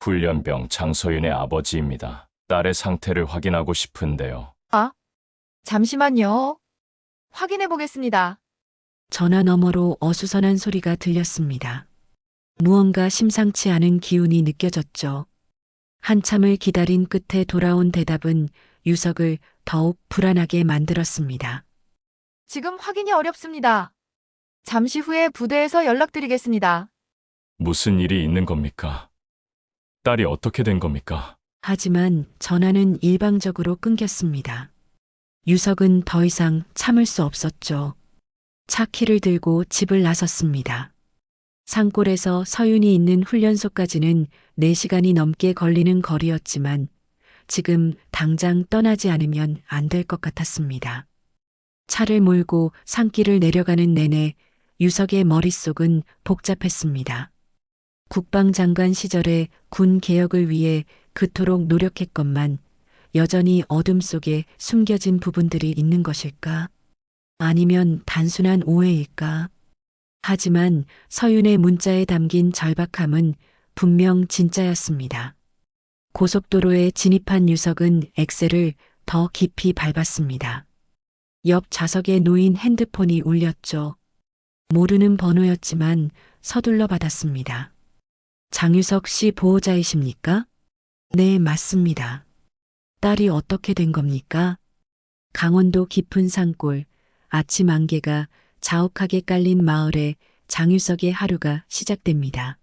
훈련병 장서윤의 아버지입니다. 딸의 상태를 확인하고 싶은데요. 아, 잠시만요. 확인해 보겠습니다. 전화 너머로 어수선한 소리가 들렸습니다. 무언가 심상치 않은 기운이 느껴졌죠. 한참을 기다린 끝에 돌아온 대답은 유석을 더욱 불안하게 만들었습니다. 지금 확인이 어렵습니다. 잠시 후에 부대에서 연락드리겠습니다. 무슨 일이 있는 겁니까? 딸이 어떻게 된 겁니까? 하지만 전화는 일방적으로 끊겼습니다. 유석은 더 이상 참을 수 없었죠. 차 키를 들고 집을 나섰습니다. 산골에서 서윤이 있는 훈련소까지는 4시간이 넘게 걸리는 거리였지만 지금 당장 떠나지 않으면 안 될 것 같았습니다. 차를 몰고 산길을 내려가는 내내 유석의 머릿속은 복잡했습니다. 국방장관 시절에 군 개혁을 위해 그토록 노력했건만 여전히 어둠 속에 숨겨진 부분들이 있는 것일까? 아니면 단순한 오해일까? 하지만 서윤의 문자에 담긴 절박함은 분명 진짜였습니다. 고속도로에 진입한 유석은 엑셀을 더 깊이 밟았습니다. 옆 좌석에 놓인 핸드폰이 울렸죠. 모르는 번호였지만 서둘러 받았습니다. 장유석 씨 보호자이십니까? 네, 맞습니다. 딸이 어떻게 된 겁니까? 강원도 깊은 산골, 아침 안개가 자욱하게 깔린 마을에 장유석의 하루가 시작됩니다.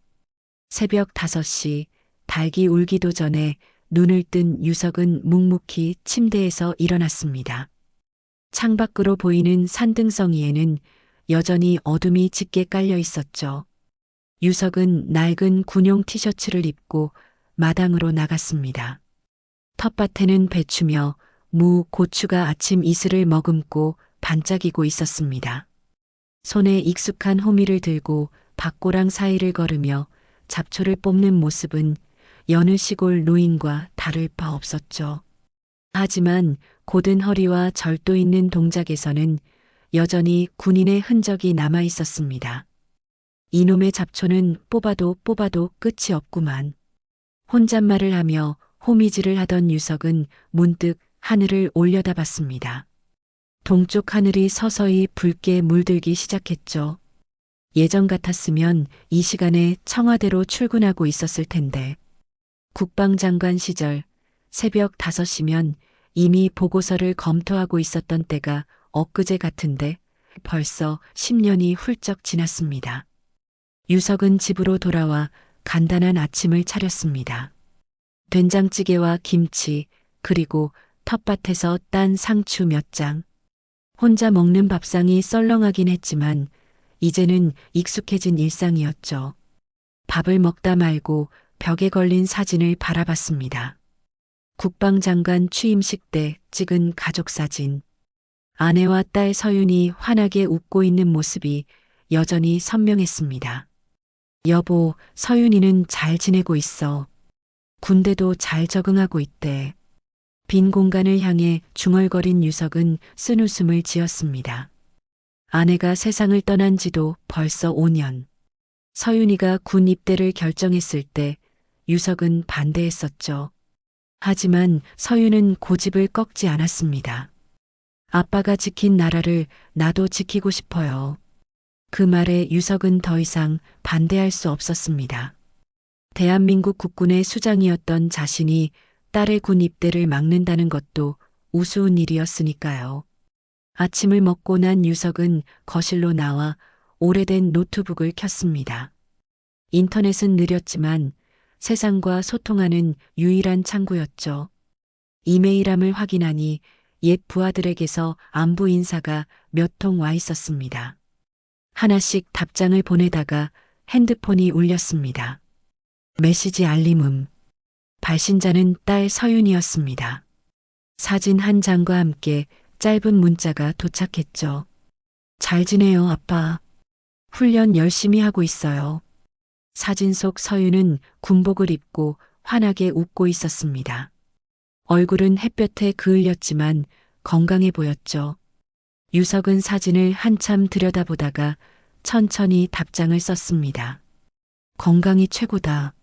새벽 5시, 닭이 울기도 전에 눈을 뜬 유석은 묵묵히 침대에서 일어났습니다. 창밖으로 보이는 산등성 위에는 여전히 어둠이 짙게 깔려 있었죠. 유석은 낡은 군용 티셔츠를 입고 마당으로 나갔습니다. 텃밭에는 배추며 무, 고추가 아침 이슬을 머금고 반짝이고 있었습니다. 손에 익숙한 호미를 들고 밭고랑 사이를 걸으며 잡초를 뽑는 모습은 여느 시골 노인과 다를 바 없었죠. 하지만 곧은 허리와 절도 있는 동작에서는 여전히 군인의 흔적이 남아 있었습니다. 이놈의 잡초는 뽑아도 끝이 없구만. 혼잣말을 하며 호미질을 하던 유석은 문득 하늘을 올려다봤습니다. 동쪽 하늘이 서서히 붉게 물들기 시작했죠. 예전 같았으면 이 시간에 청와대로 출근하고 있었을 텐데. 국방장관 시절 새벽 5시면 이미 보고서를 검토하고 있었던 때가 엊그제 같은데 벌써 10년이 훌쩍 지났습니다. 유석은 집으로 돌아와 간단한 아침을 차렸습니다. 된장찌개와 김치, 그리고 텃밭에서 딴 상추 몇 장. 혼자 먹는 밥상이 썰렁하긴 했지만 이제는 익숙해진 일상이었죠. 밥을 먹다 말고 벽에 걸린 사진을 바라봤습니다. 국방장관 취임식 때 찍은 가족 사진. 아내와 딸 서윤이 환하게 웃고 있는 모습이 여전히 선명했습니다. 여보, 서윤이는 잘 지내고 있어. 군대도 잘 적응하고 있대. 빈 공간을 향해 중얼거린 유석은 쓴웃음을 지었습니다. 아내가 세상을 떠난 지도 벌써 5년. 서윤이가 군 입대를 결정했을 때 유석은 반대했었죠. 하지만 서윤은 고집을 꺾지 않았습니다. 아빠가 지킨 나라를 나도 지키고 싶어요. 그 말에 유석은 더 이상 반대할 수 없었습니다. 대한민국 국군의 수장이었던 자신이 딸의 군 입대를 막는다는 것도 우스운 일이었으니까요. 아침을 먹고 난 유석은 거실로 나와 오래된 노트북을 켰습니다. 인터넷은 느렸지만 세상과 소통하는 유일한 창구였죠. 이메일함을 확인하니 옛 부하들에게서 안부 인사가 몇 통 와 있었습니다. 하나씩 답장을 보내다가 핸드폰이 울렸습니다. 메시지 알림음. 발신자는 딸 서윤이었습니다. 사진 한 장과 함께 짧은 문자가 도착했죠. 잘 지내요, 아빠. 훈련 열심히 하고 있어요. 사진 속 서윤은 군복을 입고 환하게 웃고 있었습니다. 얼굴은 햇볕에 그을렸지만 건강해 보였죠. 유석은 사진을 한참 들여다보다가 천천히 답장을 썼습니다. 건강이 최고다.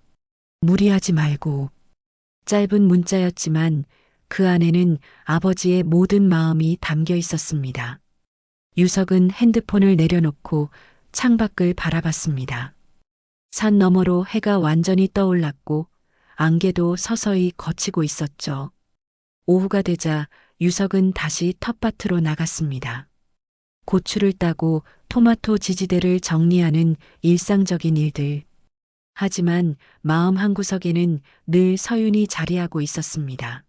무리하지 말고. 짧은 문자였지만 그 안에는 아버지의 모든 마음이 담겨 있었습니다. 유석은 핸드폰을 내려놓고 창밖을 바라봤습니다. 산 너머로 해가 완전히 떠올랐고 안개도 서서히 걷히고 있었죠. 오후가 되자 유석은 다시 텃밭으로 나갔습니다. 고추를 따고 토마토 지지대를 정리하는 일상적인 일들. 하지만 마음 한구석에는 늘 서윤이 자리하고 있었습니다.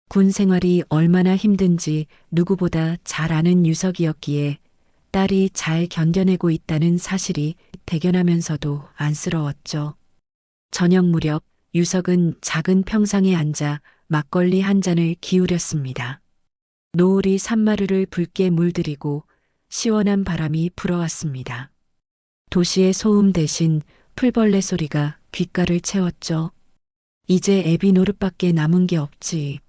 군 생활이 얼마나 힘든지 누구보다 잘 아는 유석이었기에 딸이 잘 견뎌내고 있다는 사실이 대견하면서도 안쓰러웠죠. 저녁 무렵 유석은 작은 평상에 앉아 막걸리 한 잔을 기울였습니다. 노을이 산마루를 붉게 물들이고 시원한 바람이 불어왔습니다. 도시의 소음 대신 풀벌레 소리가 귓가를 채웠죠. 이제 애비 노릇밖에 남은 게 없지.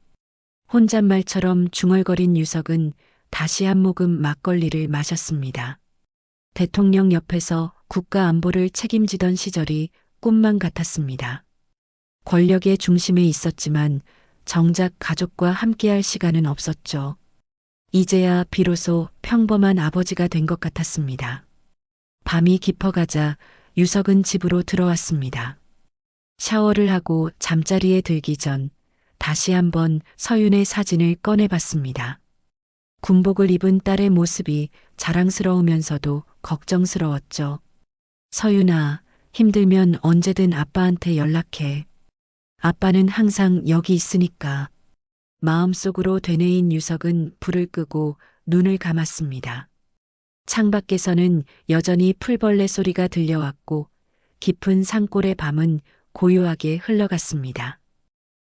혼잣말처럼 중얼거린 유석은 다시 한 모금 막걸리를 마셨습니다. 대통령 옆에서 국가 안보를 책임지던 시절이 꿈만 같았습니다. 권력의 중심에 있었지만 정작 가족과 함께할 시간은 없었죠. 이제야 비로소 평범한 아버지가 된 것 같았습니다. 밤이 깊어가자 유석은 집으로 들어왔습니다. 샤워를 하고 잠자리에 들기 전 다시 한번 서윤의 사진을 꺼내봤습니다. 군복을 입은 딸의 모습이 자랑스러우면서도 걱정스러웠죠. 서윤아, 힘들면 언제든 아빠한테 연락해. 아빠는 항상 여기 있으니까. 마음속으로 되뇌인 유석은 불을 끄고 눈을 감았습니다. 창밖에서는 여전히 풀벌레 소리가 들려왔고 깊은 산골의 밤은 고요하게 흘러갔습니다.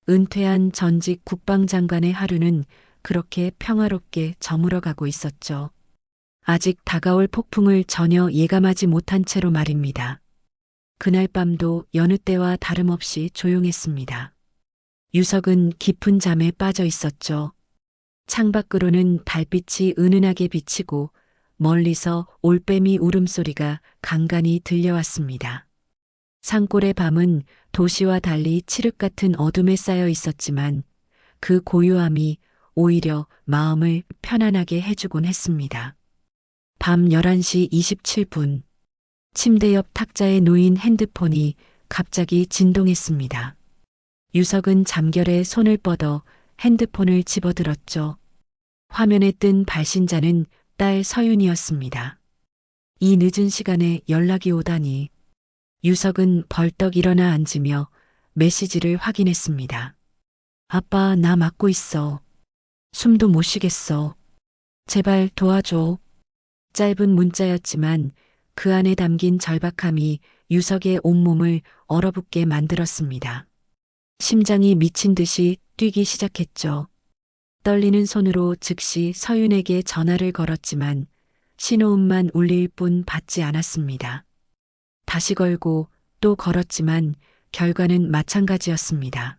은퇴한 전직 국방장관의 하루는 그렇게 평화롭게 저물어가고 있었죠. 아직 다가올 폭풍을 전혀 예감하지 못한 채로 말입니다. 그날 밤도 여느 때와 다름없이 조용했습니다. 유석은 깊은 잠에 빠져 있었죠. 창밖으로는 달빛이 은은하게 비치고 멀리서 올빼미 울음소리가 간간히 들려왔습니다. 산골의 밤은 도시와 달리 칠흑 같은 어둠에 쌓여 있었지만 그 고요함이 오히려 마음을 편안하게 해주곤 했습니다. 밤 11시 27분. 침대 옆 탁자에 놓인 핸드폰이 갑자기 진동했습니다. 유석은 잠결에 손을 뻗어 핸드폰을 집어들었죠. 화면에 뜬 발신자는 딸 서윤이었습니다. 이 늦은 시간에 연락이 오다니. 유석은 벌떡 일어나 앉으며 메시지를 확인했습니다. 아빠, 나 맞고 있어. 숨도 못 쉬겠어. 제발 도와줘. 짧은 문자였지만 그 안에 담긴 절박함이 유석의 온몸을 얼어붙게 만들었습니다. 심장이 미친 듯이 뛰기 시작했죠. 떨리는 손으로 즉시 서윤에게 전화를 걸었지만 신호음만 울릴 뿐 받지 않았습니다. 다시 걸고 또 걸었지만 결과는 마찬가지였습니다.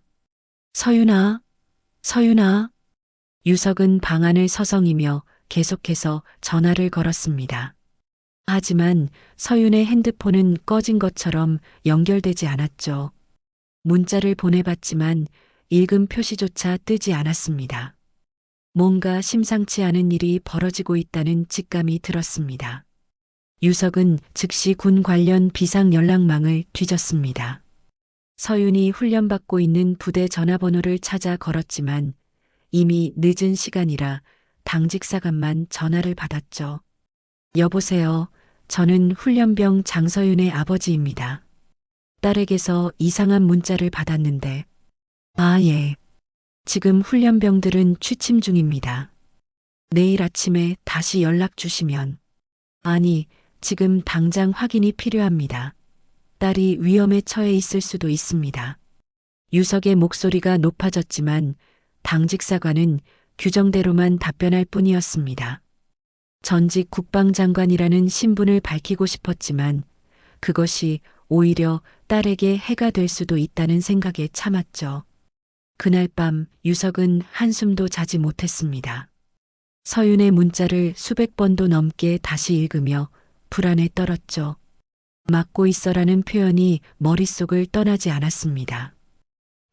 서윤아, 서윤아. 유석은 방 안을 서성이며 계속해서 전화를 걸었습니다. 하지만 서윤의 핸드폰은 꺼진 것처럼 연결되지 않았죠. 문자를 보내봤지만 읽음 표시조차 뜨지 않았습니다. 뭔가 심상치 않은 일이 벌어지고 있다는 직감이 들었습니다. 유석은 즉시 군 관련 비상 연락망을 뒤졌습니다. 서윤이 훈련받고 있는 부대 전화번호를 찾아 걸었지만 이미 늦은 시간이라 당직 사관만 전화를 받았죠. 여보세요. 저는 훈련병 장서윤의 아버지입니다. 딸에게서 이상한 문자를 받았는데. 아, 예. 지금 훈련병들은 취침 중입니다. 내일 아침에 다시 연락 주시면. 아니, 지금 당장 확인이 필요합니다. 딸이 위험에 처해 있을 수도 있습니다. 유석의 목소리가 높아졌지만 당직 사관은 규정대로만 답변할 뿐이었습니다. 전직 국방장관이라는 신분을 밝히고 싶었지만 그것이 오히려 딸에게 해가 될 수도 있다는 생각에 참았죠. 그날 밤 유석은 한숨도 자지 못했습니다. 서윤의 문자를 수백 번도 넘게 다시 읽으며 불안에 떨었죠. 막고 있어라는 표현이 머릿속을 떠나지 않았습니다.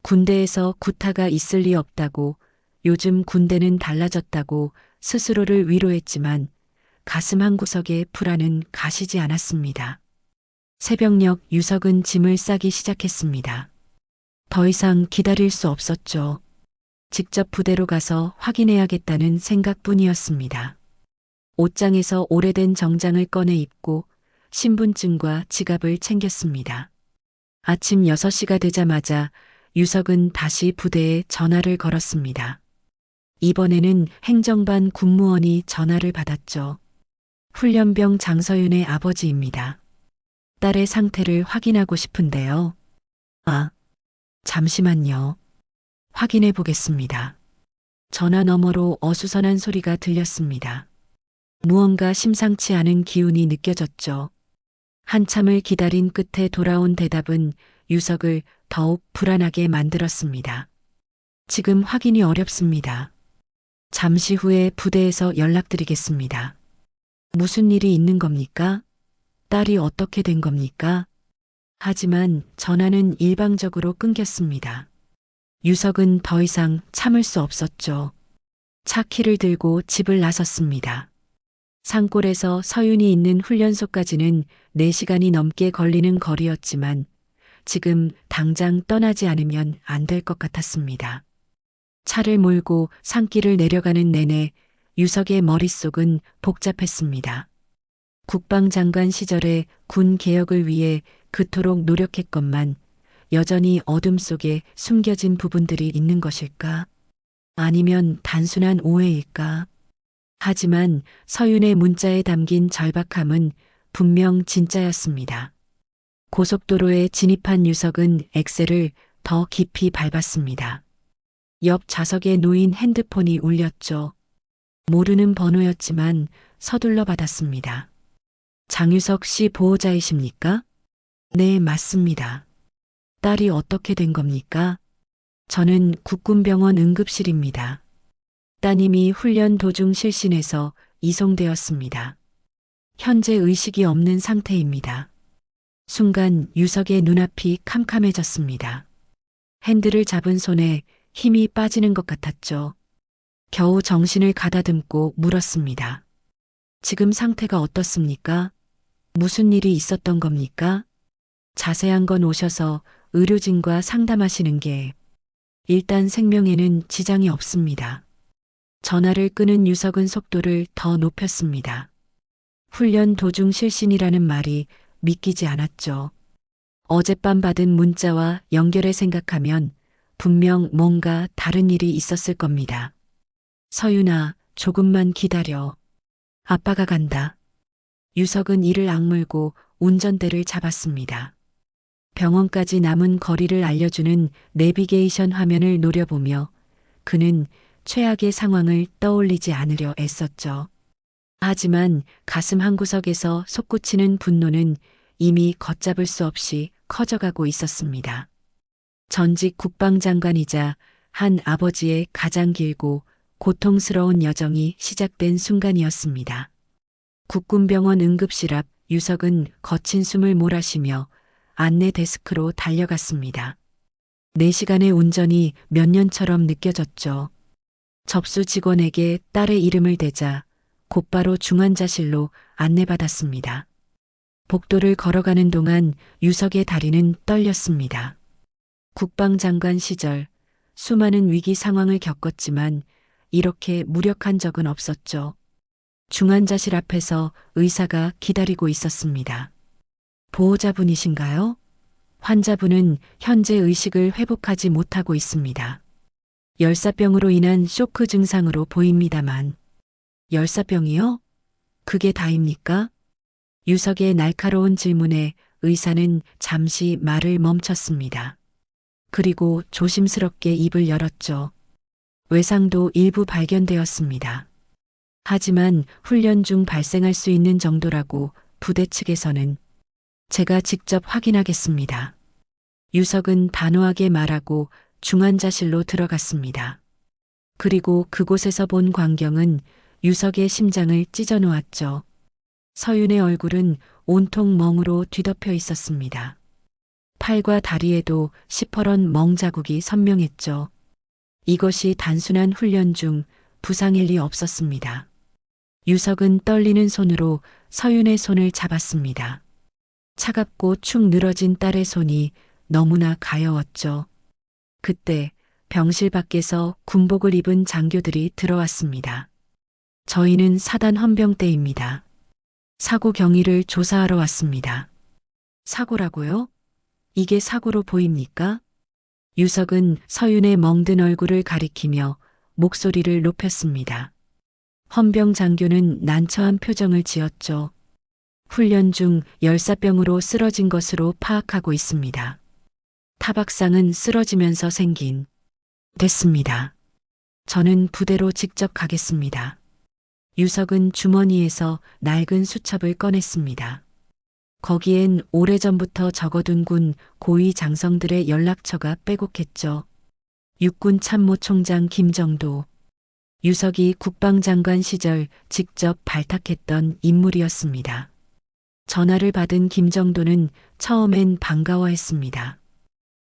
군대에서 구타가 있을 리 없다고, 요즘 군대는 달라졌다고 스스로를 위로했지만 가슴 한구석에 불안은 가시지 않았습니다. 새벽녘 유석은 짐을 싸기 시작했습니다. 더 이상 기다릴 수 없었죠. 직접 부대로 가서 확인해야겠다는 생각뿐이었습니다. 옷장에서 오래된 정장을 꺼내 입고 신분증과 지갑을 챙겼습니다. 아침 6시가 되자마자 유석은 다시 부대에 전화를 걸었습니다. 이번에는 행정반 군무원이 전화를 받았죠. 훈련병 장서윤의 아버지입니다. 딸의 상태를 확인하고 싶은데요. 아, 잠시만요. 확인해 보겠습니다. 전화 너머로 어수선한 소리가 들렸습니다. 무언가 심상치 않은 기운이 느껴졌죠. 한참을 기다린 끝에 돌아온 대답은 유석을 더욱 불안하게 만들었습니다. 지금 확인이 어렵습니다. 잠시 후에 부대에서 연락드리겠습니다. 무슨 일이 있는 겁니까? 딸이 어떻게 된 겁니까? 하지만 전화는 일방적으로 끊겼습니다. 유석은 더 이상 참을 수 없었죠. 차 키를 들고 집을 나섰습니다. 산골에서 서윤이 있는 훈련소까지는 4시간이 넘게 걸리는 거리였지만 지금 당장 떠나지 않으면 안 될 것 같았습니다. 차를 몰고 산길을 내려가는 내내 유석의 머릿속은 복잡했습니다. 국방장관 시절에 군 개혁을 위해 그토록 노력했건만 여전히 어둠 속에 숨겨진 부분들이 있는 것일까? 아니면 단순한 오해일까? 하지만 서윤의 문자에 담긴 절박함은 분명 진짜였습니다. 고속도로에 진입한 유석은 엑셀을 더 깊이 밟았습니다. 옆 좌석에 놓인 핸드폰이 울렸죠. 모르는 번호였지만 서둘러 받았습니다. 장유석 씨 보호자이십니까? 네, 맞습니다. 딸이 어떻게 된 겁니까? 저는 국군병원 응급실입니다. 따님이 훈련 도중 실신해서 이송되었습니다. 현재 의식이 없는 상태입니다. 순간 유석의 눈앞이 캄캄해졌습니다. 핸들을 잡은 손에 힘이 빠지는 것 같았죠. 겨우 정신을 가다듬고 물었습니다. 지금 상태가 어떻습니까? 무슨 일이 있었던 겁니까? 자세한 건 오셔서 의료진과 상담하시는 게 일단 생명에는 지장이 없습니다. 전화를 끄는 유석은 속도를 더 높였습니다. 훈련 도중 실신이라는 말이 믿기지 않았죠. 어젯밤 받은 문자와 연결해 생각하면 분명 뭔가 다른 일이 있었을 겁니다. 서윤아, 조금만 기다려. 아빠가 간다. 유석은 이를 악물고 운전대를 잡았습니다. 병원까지 남은 거리를 알려주는 내비게이션 화면을 노려보며 그는 최악의 상황을 떠올리지 않으려 애썼죠. 하지만 가슴 한구석에서 솟구치는 분노는 이미 걷잡을 수 없이 커져가고 있었습니다. 전직 국방장관이자 한 아버지의 가장 길고 고통스러운 여정이 시작된 순간이었습니다. 국군병원 응급실 앞 유석은 거친 숨을 몰아쉬며 안내 데스크로 달려갔습니다. 4시간의 운전이 몇 년처럼 느껴졌죠. 접수 직원에게 딸의 이름을 대자 곧바로 중환자실로 안내받았습니다. 복도를 걸어가는 동안 유석의 다리는 떨렸습니다. 국방장관 시절 수많은 위기 상황을 겪었지만 이렇게 무력한 적은 없었죠. 중환자실 앞에서 의사가 기다리고 있었습니다. 보호자분이신가요? 환자분은 현재 의식을 회복하지 못하고 있습니다. 열사병으로 인한 쇼크 증상으로 보입니다만. 열사병이요? 그게 다입니까? 유석의 날카로운 질문에 의사는 잠시 말을 멈췄습니다. 그리고 조심스럽게 입을 열었죠. 외상도 일부 발견되었습니다. 하지만 훈련 중 발생할 수 있는 정도라고 부대 측에서는 제가 직접 확인하겠습니다. 유석은 단호하게 말하고 중환자실로 들어갔습니다. 그리고 그곳에서 본 광경은 유석의 심장을 찢어 놓았죠. 서윤의 얼굴은 온통 멍으로 뒤덮여 있었습니다. 팔과 다리에도 시퍼런 멍 자국이 선명했죠. 이것이 단순한 훈련 중 부상일 리 없었습니다. 유석은 떨리는 손으로 서윤의 손을 잡았습니다. 차갑고 축 늘어진 딸의 손이 너무나 가여웠죠. 그때 병실 밖에서 군복을 입은 장교들이 들어왔습니다. 저희는 사단 헌병대입니다. 사고 경위를 조사하러 왔습니다. 사고라고요? 이게 사고로 보입니까? 유석은 서윤의 멍든 얼굴을 가리키며 목소리를 높였습니다. 헌병 장교는 난처한 표정을 지었죠. 훈련 중 열사병으로 쓰러진 것으로 파악하고 있습니다. 타박상은 쓰러지면서 생긴. 됐습니다. 저는 부대로 직접 가겠습니다. 유석은 주머니에서 낡은 수첩을 꺼냈습니다. 거기엔 오래전부터 적어둔 군 고위 장성들의 연락처가 빼곡했죠. 육군 참모총장 김정도. 유석이 국방장관 시절 직접 발탁했던 인물이었습니다. 전화를 받은 김정도는 처음엔 반가워했습니다.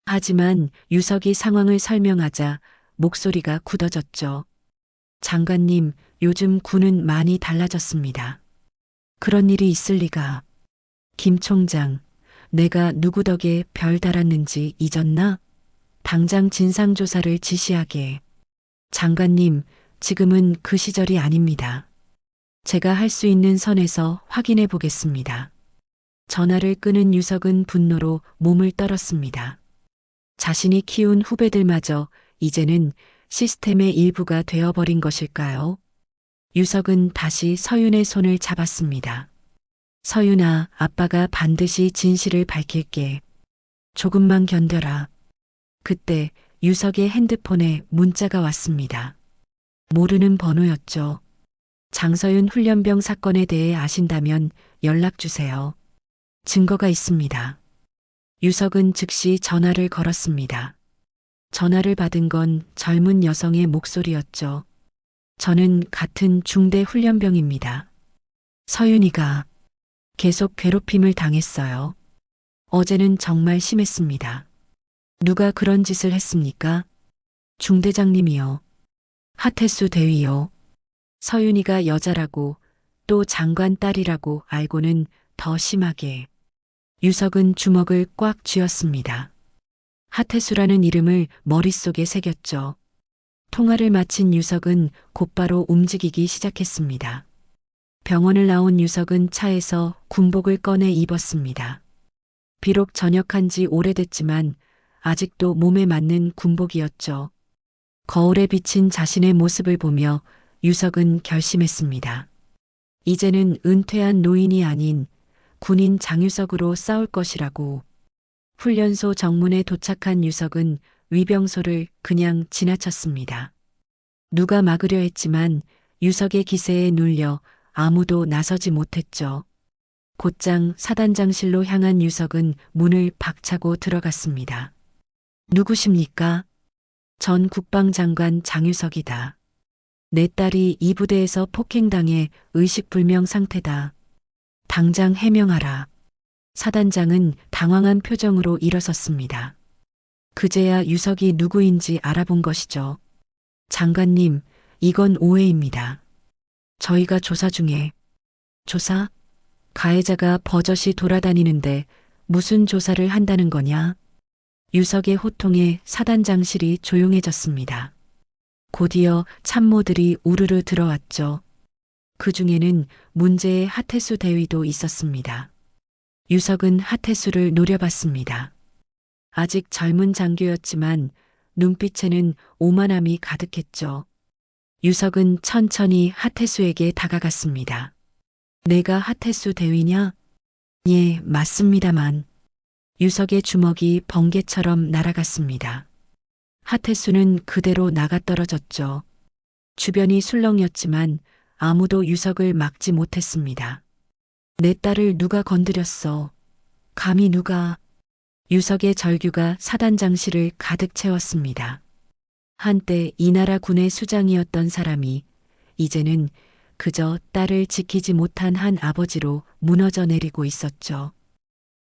하지만 유석이 상황을 설명하자 목소리가 굳어졌죠. 장관님, 요즘 군은 많이 달라졌습니다. 그런 일이 있을 리가. 김 총장, 내가 누구 덕에 별 달았는지 잊었나? 당장 진상조사를 지시하게. 장관님, 지금은 그 시절이 아닙니다. 제가 할 수 있는 선에서 확인해 보겠습니다. 전화를 끊은 유석은 분노로 몸을 떨었습니다. 자신이 키운 후배들마저 이제는 시스템의 일부가 되어버린 것일까요? 유석은 다시 서윤의 손을 잡았습니다. 서윤아, 아빠가 반드시 진실을 밝힐게. 조금만 견뎌라. 그때 유석의 핸드폰에 문자가 왔습니다. 모르는 번호였죠. 장서윤 훈련병 사건에 대해 아신다면 연락 주세요. 증거가 있습니다. 유석은 즉시 전화를 걸었습니다. 전화를 받은 건 젊은 여성의 목소리였죠. 저는 같은 중대 훈련병입니다. 서윤이가 계속 괴롭힘을 당했어요. 어제는 정말 심했습니다. 누가 그런 짓을 했습니까? 중대장님이요. 하태수 대위요. 서윤이가 여자라고 또 장관 딸이라고 알고는 더 심하게. 유석은 주먹을 꽉 쥐었습니다. 하태수라는 이름을 머릿속에 새겼죠. 통화를 마친 유석은 곧바로 움직이기 시작했습니다. 병원을 나온 유석은 차에서 군복을 꺼내 입었습니다. 비록 전역한 지 오래됐지만 아직도 몸에 맞는 군복이었죠. 거울에 비친 자신의 모습을 보며 유석은 결심했습니다. 이제는 은퇴한 노인이 아닌 군인 장유석으로 싸울 것이라고. 훈련소 정문에 도착한 유석은 위병소를 그냥 지나쳤습니다. 누가 막으려 했지만 유석의 기세에 눌려 아무도 나서지 못했죠. 곧장 사단장실로 향한 유석은 문을 박차고 들어갔습니다. 누구십니까? 전 국방장관 장유석이다. 내 딸이 이 부대에서 폭행당해 의식불명 상태다. 당장 해명하라. 사단장은 당황한 표정으로 일어섰습니다. 그제야 유석이 누구인지 알아본 것이죠. 장관님, 이건 오해입니다. 저희가 조사 중에. 조사? 가해자가 버젓이 돌아다니는데 무슨 조사를 한다는 거냐? 유석의 호통에 사단장실이 조용해졌습니다. 곧이어 참모들이 우르르 들어왔죠. 그 중에는 문제의 하태수 대위도 있었습니다. 유석은 하태수를 노려봤습니다. 아직 젊은 장교였지만 눈빛에는 오만함이 가득했죠. 유석은 천천히 하태수에게 다가갔습니다. 내가 하태수 대위냐? 예, 맞습니다만. 유석의 주먹이 번개처럼 날아갔습니다. 하태수는 그대로 나가떨어졌죠. 주변이 술렁였지만 아무도 유석을 막지 못했습니다. 내 딸을 누가 건드렸어? 감히 누가? 유석의 절규가 사단장실을 가득 채웠습니다. 한때 이 나라 군의 수장이었던 사람이 이제는 그저 딸을 지키지 못한 한 아버지로 무너져 내리고 있었죠.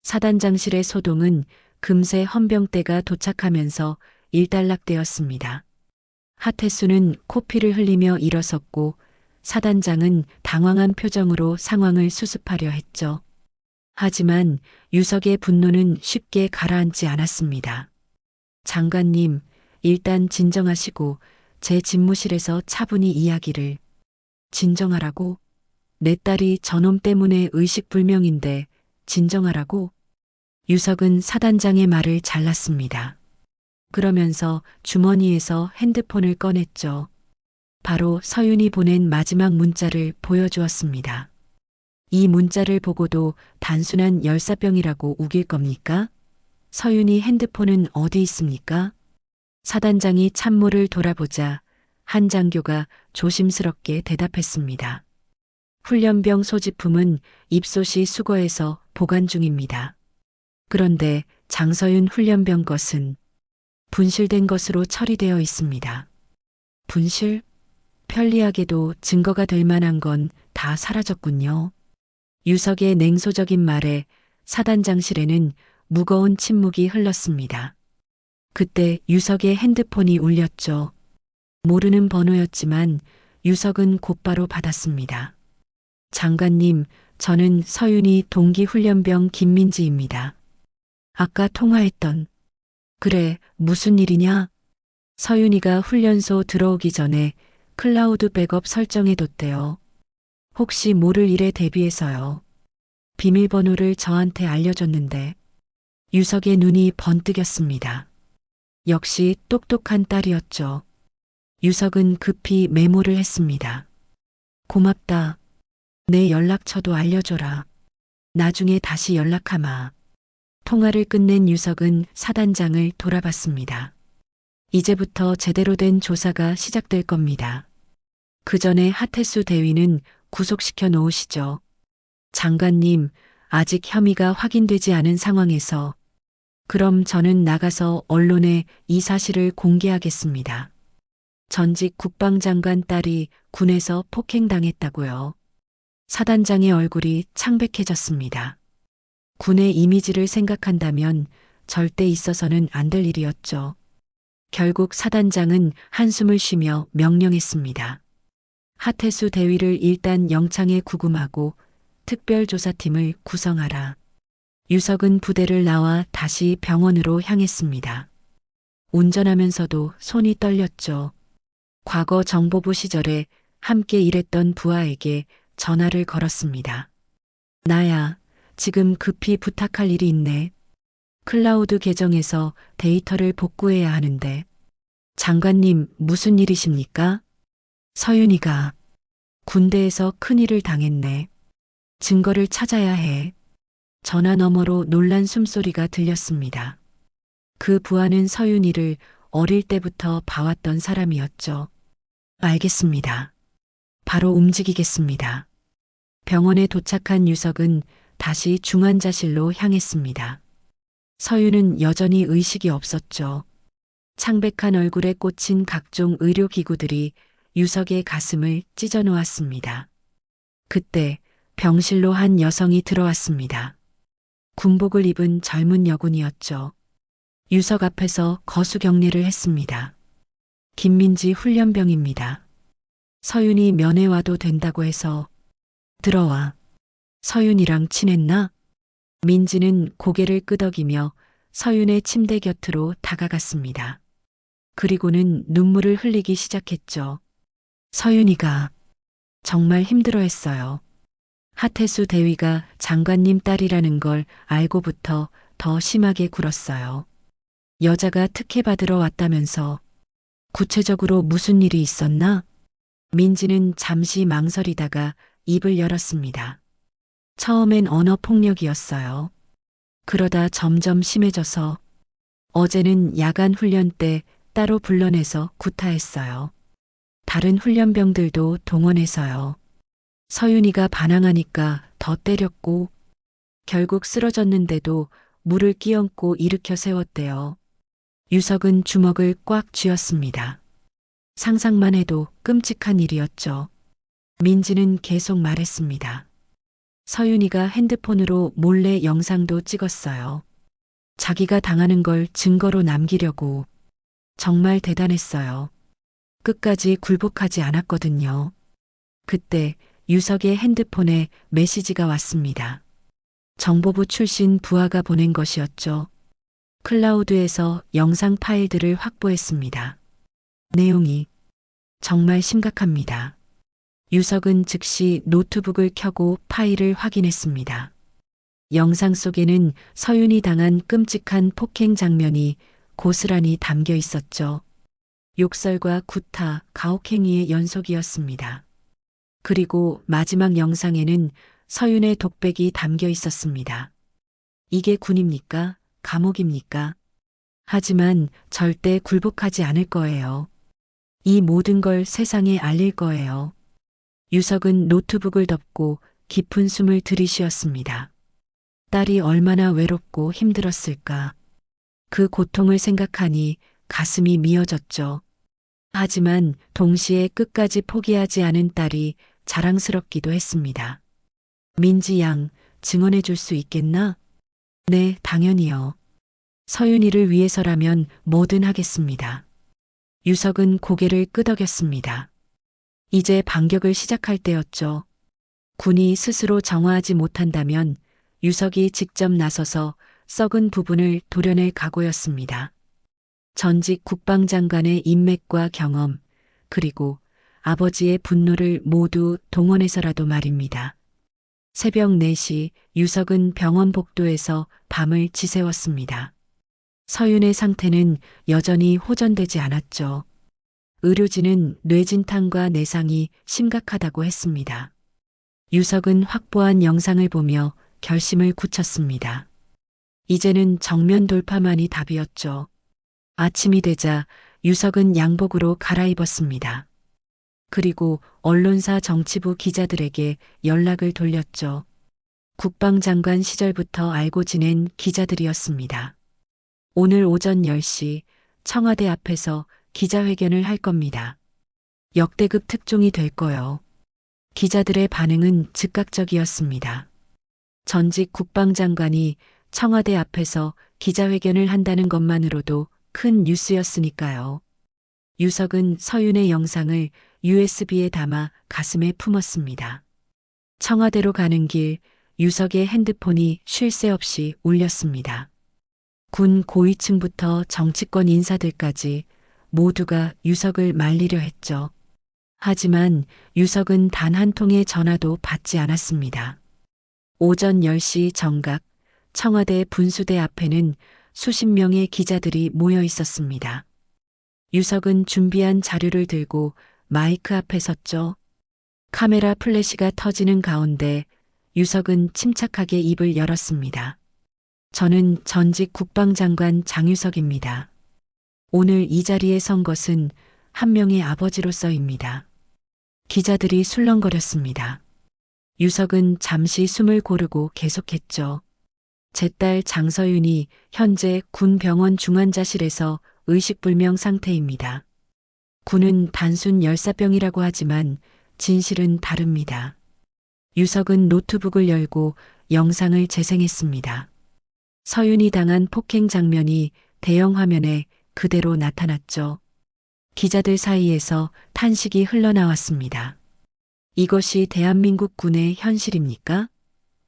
사단장실의 소동은 금세 헌병대가 도착하면서 일단락되었습니다. 하태수는 코피를 흘리며 일어섰고 사단장은 당황한 표정으로 상황을 수습하려 했죠. 하지만 유석의 분노는 쉽게 가라앉지 않았습니다. 장관님, 일단 진정하시고 제 집무실에서 차분히 이야기를. 진정하라고? 내 딸이 저놈 때문에 의식불명인데 진정하라고? 유석은 사단장의 말을 잘랐습니다. 그러면서 주머니에서 핸드폰을 꺼냈죠. 바로 서윤이 보낸 마지막 문자를 보여주었습니다. 이 문자를 보고도 단순한 열사병이라고 우길 겁니까? 서윤이 핸드폰은 어디 있습니까? 사단장이 참모를 돌아보자 한 장교가 조심스럽게 대답했습니다. 훈련병 소지품은 입소시 수거해서 보관 중입니다. 그런데 장서윤 훈련병 것은 분실된 것으로 처리되어 있습니다. 분실? 편리하게도 증거가 될 만한 건 다 사라졌군요. 유석의 냉소적인 말에 사단장실에는 무거운 침묵이 흘렀습니다. 그때 유석의 핸드폰이 울렸죠. 모르는 번호였지만 유석은 곧바로 받았습니다. 장관님, 저는 서윤이 동기훈련병 김민지입니다. 아까 통화했던. 그래, 무슨 일이냐? 서윤이가 훈련소 들어오기 전에 클라우드 백업 설정해뒀대요. 혹시 모를 일에 대비해서요. 비밀번호를 저한테 알려줬는데 유석의 눈이 번뜩였습니다. 역시 똑똑한 딸이었죠. 유석은 급히 메모를 했습니다. 고맙다. 내 연락처도 알려줘라. 나중에 다시 연락하마. 통화를 끝낸 유석은 사단장을 돌아봤습니다. 이제부터 제대로 된 조사가 시작될 겁니다. 그 전에 하태수 대위는 구속시켜 놓으시죠. 장관님, 아직 혐의가 확인되지 않은 상황에서 그럼 저는 나가서 언론에 이 사실을 공개하겠습니다. 전직 국방장관 딸이 군에서 폭행당했다고요. 사단장의 얼굴이 창백해졌습니다. 군의 이미지를 생각한다면 절대 있어서는 안 될 일이었죠. 결국 사단장은 한숨을 쉬며 명령했습니다. 하태수 대위를 일단 영창에 구금하고 특별조사팀을 구성하라. 유석은 부대를 나와 다시 병원으로 향했습니다. 운전하면서도 손이 떨렸죠. 과거 정보부 시절에 함께 일했던 부하에게 전화를 걸었습니다. 나야, 지금 급히 부탁할 일이 있네. 클라우드 계정에서 데이터를 복구해야 하는데. 장관님, 무슨 일이십니까? 서윤이가 군대에서 큰일을 당했네. 증거를 찾아야 해. 전화 너머로 놀란 숨소리가 들렸습니다. 그 부하는 서윤이를 어릴 때부터 봐왔던 사람이었죠. 알겠습니다. 바로 움직이겠습니다. 병원에 도착한 유석은 다시 중환자실로 향했습니다. 서윤은 여전히 의식이 없었죠. 창백한 얼굴에 꽂힌 각종 의료기구들이 유석의 가슴을 찢어 놓았습니다. 그때 병실로 한 여성이 들어왔습니다. 군복을 입은 젊은 여군이었죠. 유석 앞에서 거수경례를 했습니다. 김민지 훈련병입니다. 서윤이 면회 와도 된다고 해서. 들어와. 서윤이랑 친했나? 민지는 고개를 끄덕이며 서윤의 침대 곁으로 다가갔습니다. 그리고는 눈물을 흘리기 시작했죠. 서윤이가 정말 힘들어했어요. 하태수 대위가 장관님 딸이라는 걸 알고부터 더 심하게 굴었어요. 여자가 특혜 받으러 왔다면서. 구체적으로 무슨 일이 있었나? 민지는 잠시 망설이다가 입을 열었습니다. 처음엔 언어 폭력이었어요. 그러다 점점 심해져서 어제는 야간 훈련 때 따로 불러내서 구타했어요. 다른 훈련병들도 동원해서요. 서윤이가 반항하니까 더 때렸고 결국 쓰러졌는데도 물을 끼얹고 일으켜 세웠대요. 유석은 주먹을 꽉 쥐었습니다. 상상만 해도 끔찍한 일이었죠. 민지는 계속 말했습니다. 서윤이가 핸드폰으로 몰래 영상도 찍었어요. 자기가 당하는 걸 증거로 남기려고. 정말 대단했어요. 끝까지 굴복하지 않았거든요. 그때 유석의 핸드폰에 메시지가 왔습니다. 정보부 출신 부하가 보낸 것이었죠. 클라우드에서 영상 파일들을 확보했습니다. 내용이 정말 심각합니다. 유석은 즉시 노트북을 켜고 파일을 확인했습니다. 영상 속에는 서윤이 당한 끔찍한 폭행 장면이 고스란히 담겨 있었죠. 욕설과 구타, 가혹행위의 연속이었습니다. 그리고 마지막 영상에는 서윤의 독백이 담겨 있었습니다. 이게 군입니까? 감옥입니까? 하지만 절대 굴복하지 않을 거예요. 이 모든 걸 세상에 알릴 거예요. 유석은 노트북을 덮고 깊은 숨을 들이쉬었습니다. 딸이 얼마나 외롭고 힘들었을까. 그 고통을 생각하니 가슴이 미어졌죠. 하지만 동시에 끝까지 포기하지 않은 딸이 자랑스럽기도 했습니다. 민지 양, 증언해 줄 수 있겠나? 네, 당연히요. 서윤이를 위해서라면 뭐든 하겠습니다. 유석은 고개를 끄덕였습니다. 이제 반격을 시작할 때였죠. 군이 스스로 정화하지 못한다면 유석이 직접 나서서 썩은 부분을 도려낼 각오였습니다. 전직 국방장관의 인맥과 경험, 그리고 아버지의 분노를 모두 동원해서라도 말입니다. 새벽 4시 유석은 병원 복도에서 밤을 지새웠습니다. 서윤의 상태는 여전히 호전되지 않았죠. 의료진은 뇌진탕과 내상이 심각하다고 했습니다. 유석은 확보한 영상을 보며 결심을 굳혔습니다. 이제는 정면 돌파만이 답이었죠. 아침이 되자 유석은 양복으로 갈아입었습니다. 그리고 언론사 정치부 기자들에게 연락을 돌렸죠. 국방장관 시절부터 알고 지낸 기자들이었습니다. 오늘 오전 10시 청와대 앞에서 기자회견을 할 겁니다. 역대급 특종이 될 거요. 기자들의 반응은 즉각적이었습니다. 전직 국방장관이 청와대 앞에서 기자회견을 한다는 것만으로도 큰 뉴스였으니까요. 유석은 서윤의 영상을 USB에 담아 가슴에 품었습니다. 청와대로 가는 길 유석의 핸드폰이 쉴 새 없이 울렸습니다. 군 고위층부터 정치권 인사들까지 모두가 유석을 말리려 했죠. 하지만 유석은 단 한 통의 전화도 받지 않았습니다. 오전 10시 정각 청와대 분수대 앞에는 수십 명의 기자들이 모여 있었습니다. 유석은 준비한 자료를 들고 마이크 앞에 섰죠. 카메라 플래시가 터지는 가운데 유석은 침착하게 입을 열었습니다. 저는 전직 국방장관 장유석입니다. 오늘 이 자리에 선 것은 한 명의 아버지로서입니다. 기자들이 술렁거렸습니다. 유석은 잠시 숨을 고르고 계속했죠. 제 딸 장서윤이 현재 군 병원 중환자실에서 의식불명 상태입니다. 군은 단순 열사병이라고 하지만 진실은 다릅니다. 유석은 노트북을 열고 영상을 재생했습니다. 서윤이 당한 폭행 장면이 대형 화면에 그대로 나타났죠. 기자들 사이에서 탄식이 흘러나왔습니다. 이것이 대한민국 군의 현실입니까?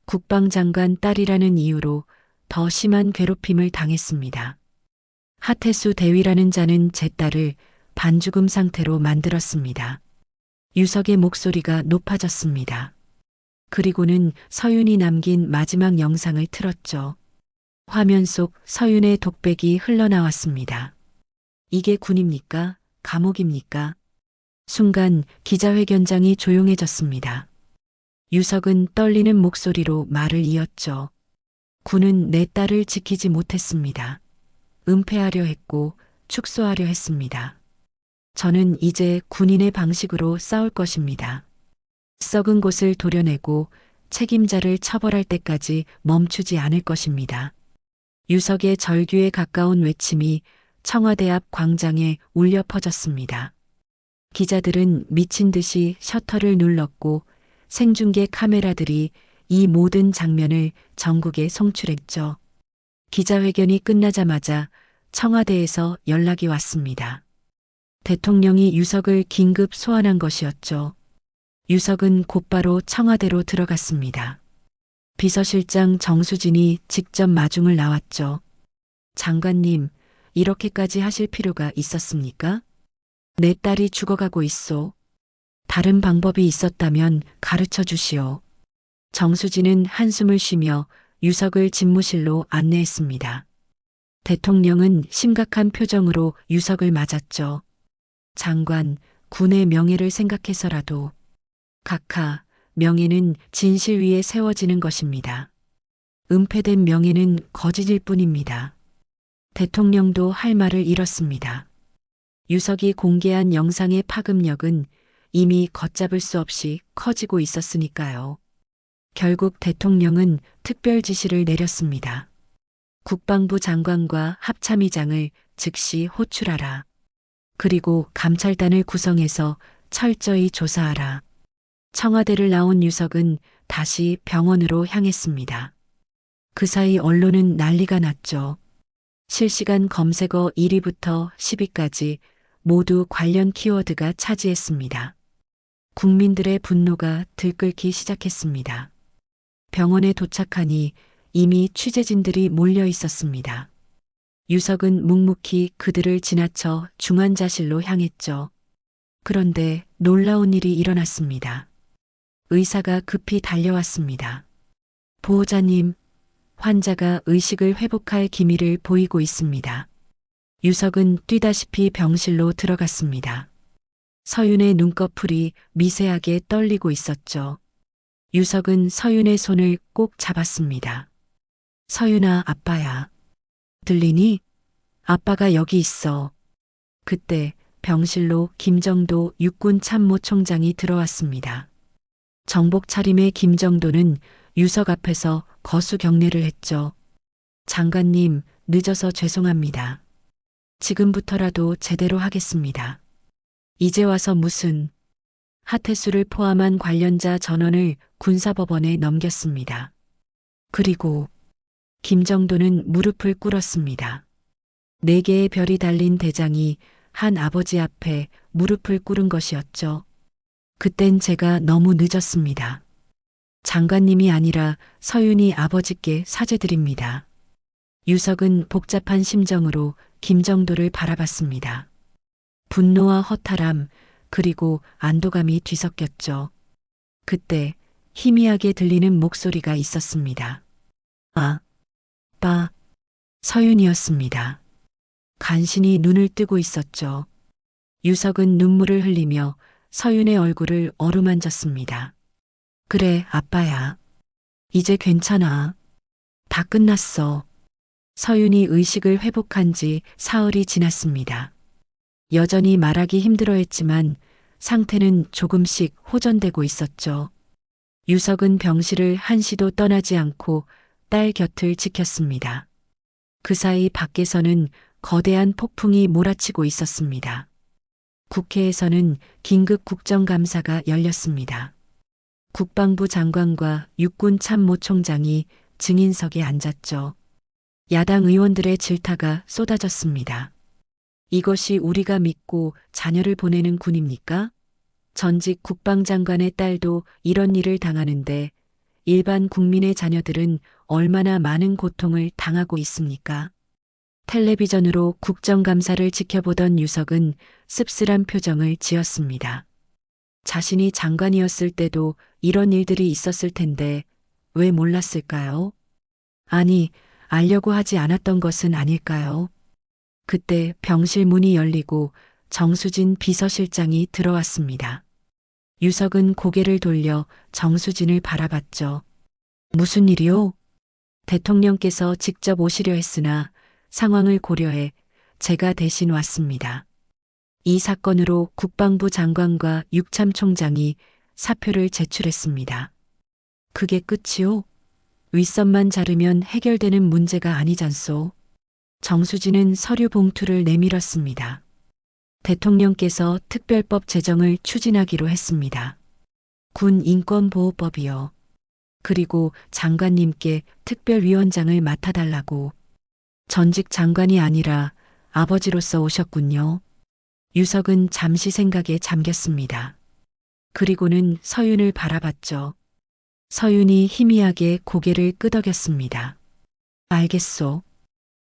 국방장관 딸이라는 이유로 더 심한 괴롭힘을 당했습니다. 하태수 대위라는 자는 제 딸을 반죽음 상태로 만들었습니다. 유석의 목소리가 높아졌습니다. 그리고는 서윤이 남긴 마지막 영상을 틀었죠. 화면 속 서윤의 독백이 흘러나왔습니다. 이게 군입니까? 감옥입니까? 순간 기자회견장이 조용해졌습니다. 유석은 떨리는 목소리로 말을 이었죠. 군은 내 딸을 지키지 못했습니다. 은폐하려 했고 축소하려 했습니다. 저는 이제 군인의 방식으로 싸울 것입니다. 썩은 곳을 도려내고 책임자를 처벌할 때까지 멈추지 않을 것입니다. 유석의 절규에 가까운 외침이 청와대 앞 광장에 울려 퍼졌습니다. 기자들은 미친 듯이 셔터를 눌렀고 생중계 카메라들이 이 모든 장면을 전국에 송출했죠. 기자회견이 끝나자마자 청와대에서 연락이 왔습니다. 대통령이 유석을 긴급 소환한 것이었죠. 유석은 곧바로 청와대로 들어갔습니다. 비서실장 정수진이 직접 마중을 나왔죠. 장관님, 이렇게까지 하실 필요가 있었습니까? 내 딸이 죽어가고 있소. 다른 방법이 있었다면 가르쳐 주시오. 정수진은 한숨을 쉬며 유석을 집무실로 안내했습니다. 대통령은 심각한 표정으로 유석을 맞았죠. 장관, 군의 명예를 생각해서라도. 각하, 명예는 진실 위에 세워지는 것입니다. 은폐된 명예는 거짓일 뿐입니다. 대통령도 할 말을 잃었습니다. 유석이 공개한 영상의 파급력은 이미 걷잡을 수 없이 커지고 있었으니까요. 결국 대통령은 특별 지시를 내렸습니다. 국방부 장관과 합참의장을 즉시 호출하라. 그리고 감찰단을 구성해서 철저히 조사하라. 청와대를 나온 유석은 다시 병원으로 향했습니다. 그 사이 언론은 난리가 났죠. 실시간 검색어 1위부터 10위까지 모두 관련 키워드가 차지했습니다. 국민들의 분노가 들끓기 시작했습니다. 병원에 도착하니 이미 취재진들이 몰려 있었습니다. 유석은 묵묵히 그들을 지나쳐 중환자실로 향했죠. 그런데 놀라운 일이 일어났습니다. 의사가 급히 달려왔습니다. 보호자님, 환자가 의식을 회복할 기미를 보이고 있습니다. 유석은 뛰다시피 병실로 들어갔습니다. 서윤의 눈꺼풀이 미세하게 떨리고 있었죠. 유석은 서윤의 손을 꼭 잡았습니다. 서윤아, 아빠야. 들리니? 아빠가 여기 있어. 그때 병실로 김정도 육군 참모총장이 들어왔습니다. 정복 차림의 김정도는 유석 앞에서 거수 경례를 했죠. 장관님, 늦어서 죄송합니다. 지금부터라도 제대로 하겠습니다. 이제 와서 무슨. 하태수를 포함한 관련자 전원을 군사법원에 넘겼습니다. 그리고 김정도는 무릎을 꿇었습니다. 4개의 별이 달린 대장이 한 아버지 앞에 무릎을 꿇은 것이었죠. 그땐 제가 너무 늦었습니다. 장관님이 아니라 서윤이 아버지께 사죄드립니다. 유석은 복잡한 심정으로 김정도를 바라봤습니다. 분노와 허탈함, 그리고 안도감이 뒤섞였죠. 그때 희미하게 들리는 목소리가 있었습니다. 서윤이었습니다. 간신히 눈을 뜨고 있었죠. 유석은 눈물을 흘리며 서윤의 얼굴을 어루만졌습니다. 그래, 아빠야. 이제 괜찮아. 다 끝났어. 서윤이 의식을 회복한 지 사흘이 지났습니다. 여전히 말하기 힘들어했지만 상태는 조금씩 호전되고 있었죠. 유석은 병실을 한시도 떠나지 않고 딸 곁을 지켰습니다. 그 사이 밖에서는 거대한 폭풍이 몰아치고 있었습니다. 국회에서는 긴급 국정감사가 열렸습니다. 국방부 장관과 육군 참모총장이 증인석에 앉았죠. 야당 의원들의 질타가 쏟아졌습니다. 이것이 우리가 믿고 자녀를 보내는 군입니까? 전직 국방장관의 딸도 이런 일을 당하는데 일반 국민의 자녀들은 얼마나 많은 고통을 당하고 있습니까? 텔레비전으로 국정감사를 지켜보던 유석은 씁쓸한 표정을 지었습니다. 자신이 장관이었을 때도 이런 일들이 있었을 텐데 왜 몰랐을까요? 아니, 알려고 하지 않았던 것은 아닐까요? 그때 병실 문이 열리고 정수진 비서실장이 들어왔습니다. 유석은 고개를 돌려 정수진을 바라봤죠. 무슨 일이요? 대통령께서 직접 오시려 했으나 상황을 고려해 제가 대신 왔습니다. 이 사건으로 국방부 장관과 육참총장이 사표를 제출했습니다. 그게 끝이요? 윗선만 자르면 해결되는 문제가 아니잖소. 정수진은 서류 봉투를 내밀었습니다. 대통령께서 특별법 제정을 추진하기로 했습니다. 군 인권보호법이요. 그리고 장관님께 특별위원장을 맡아달라고. 전직 장관이 아니라 아버지로서 오셨군요. 유석은 잠시 생각에 잠겼습니다. 그리고는 서윤을 바라봤죠. 서윤이 희미하게 고개를 끄덕였습니다. 알겠소.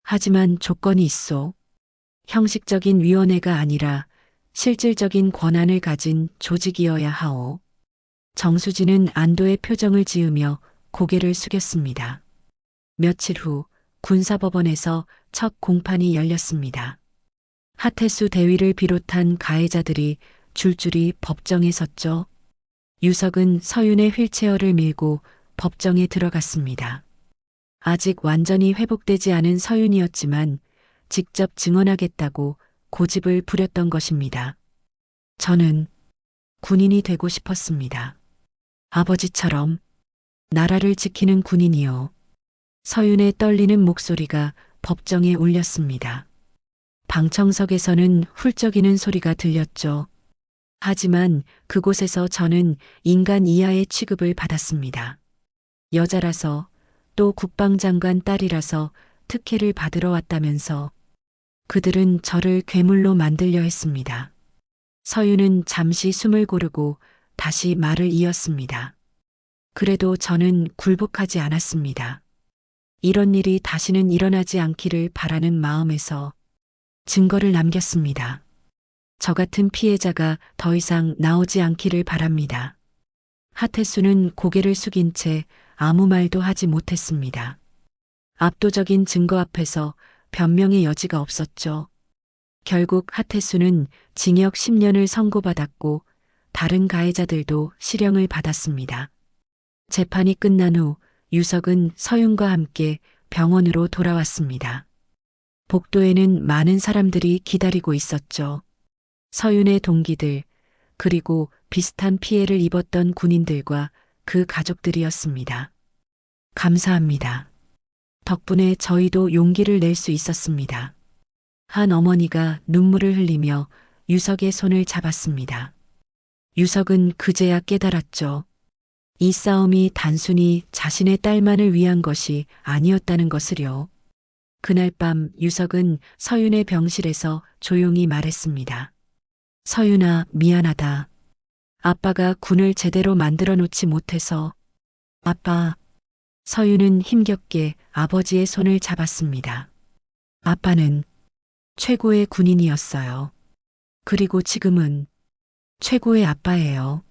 하지만 조건이 있소. 형식적인 위원회가 아니라 실질적인 권한을 가진 조직이어야 하오. 정수진은 안도의 표정을 지으며 고개를 숙였습니다. 며칠 후 군사법원에서 첫 공판이 열렸습니다. 하태수 대위를 비롯한 가해자들이 줄줄이 법정에 섰죠. 유석은 서윤의 휠체어를 밀고 법정에 들어갔습니다. 아직 완전히 회복되지 않은 서윤이었지만 직접 증언하겠다고 고집을 부렸던 것입니다. 저는 군인이 되고 싶었습니다. 아버지처럼 나라를 지키는 군인이요. 서윤의 떨리는 목소리가 법정에 울렸습니다. 방청석에서는 훌쩍이는 소리가 들렸죠. 하지만 그곳에서 저는 인간 이하의 취급을 받았습니다. 여자라서 또 국방장관 딸이라서 특혜를 받으러 왔다면서 그들은 저를 괴물로 만들려 했습니다. 서윤은 잠시 숨을 고르고 다시 말을 이었습니다. 그래도 저는 굴복하지 않았습니다. 이런 일이 다시는 일어나지 않기를 바라는 마음에서 증거를 남겼습니다. 저 같은 피해자가 더 이상 나오지 않기를 바랍니다. 하태수는 고개를 숙인 채 아무 말도 하지 못했습니다. 압도적인 증거 앞에서 변명의 여지가 없었죠. 결국 하태수는 징역 10년을 선고받았고 다른 가해자들도 실형을 받았습니다. 재판이 끝난 후 유석은 서윤과 함께 병원으로 돌아왔습니다. 복도에는 많은 사람들이 기다리고 있었죠. 서윤의 동기들, 그리고 비슷한 피해를 입었던 군인들과 그 가족들이었습니다. 감사합니다. 덕분에 저희도 용기를 낼 수 있었습니다. 한 어머니가 눈물을 흘리며 유석의 손을 잡았습니다. 유석은 그제야 깨달았죠. 이 싸움이 단순히 자신의 딸만을 위한 것이 아니었다는 것을요. 그날 밤 유석은 서윤의 병실에서 조용히 말했습니다. 서윤아, 미안하다. 아빠가 군을 제대로 만들어 놓지 못해서. 아빠. 서윤은 힘겹게 아버지의 손을 잡았습니다. 아빠는 최고의 군인이었어요. 그리고 지금은 최고의 아빠예요.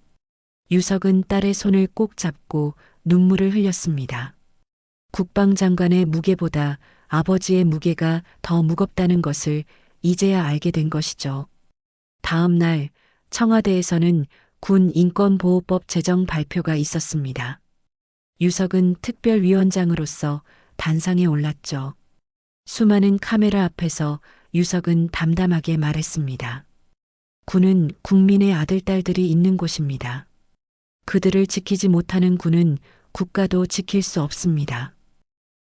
유석은 딸의 손을 꼭 잡고 눈물을 흘렸습니다. 국방장관의 무게보다 아버지의 무게가 더 무겁다는 것을 이제야 알게 된 것이죠. 다음 날 청와대에서는 군 인권보호법 제정 발표가 있었습니다. 유석은 특별위원장으로서 단상에 올랐죠. 수많은 카메라 앞에서 유석은 담담하게 말했습니다. 군은 국민의 아들, 딸들이 있는 곳입니다. 그들을 지키지 못하는 군은 국가도 지킬 수 없습니다.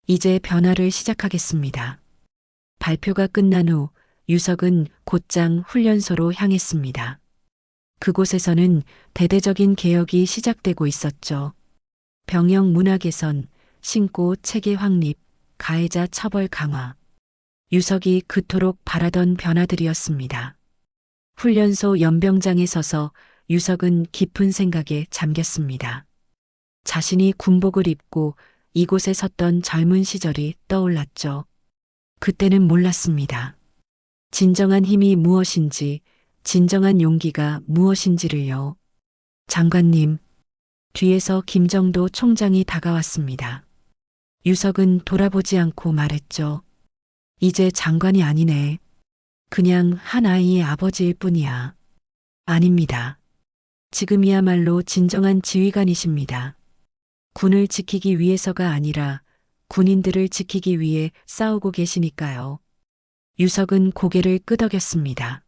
이제 변화를 시작하겠습니다. 발표가 끝난 후 유석은 곧장 훈련소로 향했습니다. 그곳에서는 대대적인 개혁이 시작되고 있었죠. 병영 문화 개선, 신고 체계 확립, 가해자 처벌 강화. 유석이 그토록 바라던 변화들이었습니다. 훈련소 연병장에 서서 유석은 깊은 생각에 잠겼습니다. 자신이 군복을 입고 이곳에 섰던 젊은 시절이 떠올랐죠. 그때는 몰랐습니다. 진정한 힘이 무엇인지, 진정한 용기가 무엇인지를요. 장관님, 뒤에서 김정도 총장이 다가왔습니다. 유석은 돌아보지 않고 말했죠. 이제 장관이 아니네. 그냥 한 아이의 아버지일 뿐이야. 아닙니다. 지금이야말로 진정한 지휘관이십니다. 군을 지키기 위해서가 아니라 군인들을 지키기 위해 싸우고 계시니까요. 유석은 고개를 끄덕였습니다.